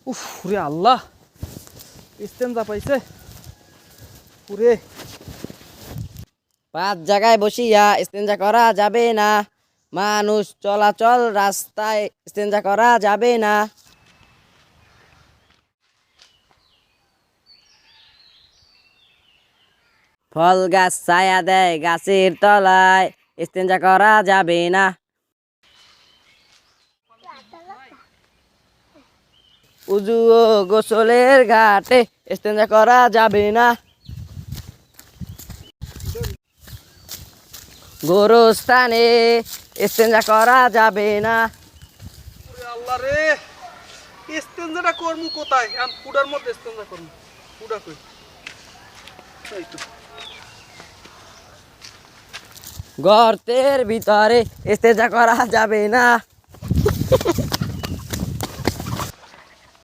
উফ রে আল্লাহ, ইস্তেঞ্জা পাইছে পুরে। 5 জায়গায় বসিয়া ইস্তেঞ্জা করা যাবে না। মানুষ চলাচল রাস্তায় ইস্তেঞ্জা করা যাবে না। ফল গাছ ছায়া দেয় গাছের তলায় ইস্তেঞ্জা করা যাবে না। উজু ও গোসলের ঘাটে ইস্তেঞ্জা করা যাবে না। গোরস্থানে ইস্তেঞ্জা করা যাবে না। ওরে আল্লাহ রে, ইস্তেঞ্জাটা করমু কোথায়? আমি কুড়ার মধ্যে ইস্তেঞ্জা করমু। কুড়া কই? এই তো। গর্তের ভিতরে ইস্তেঞ্জা করা যাবে না।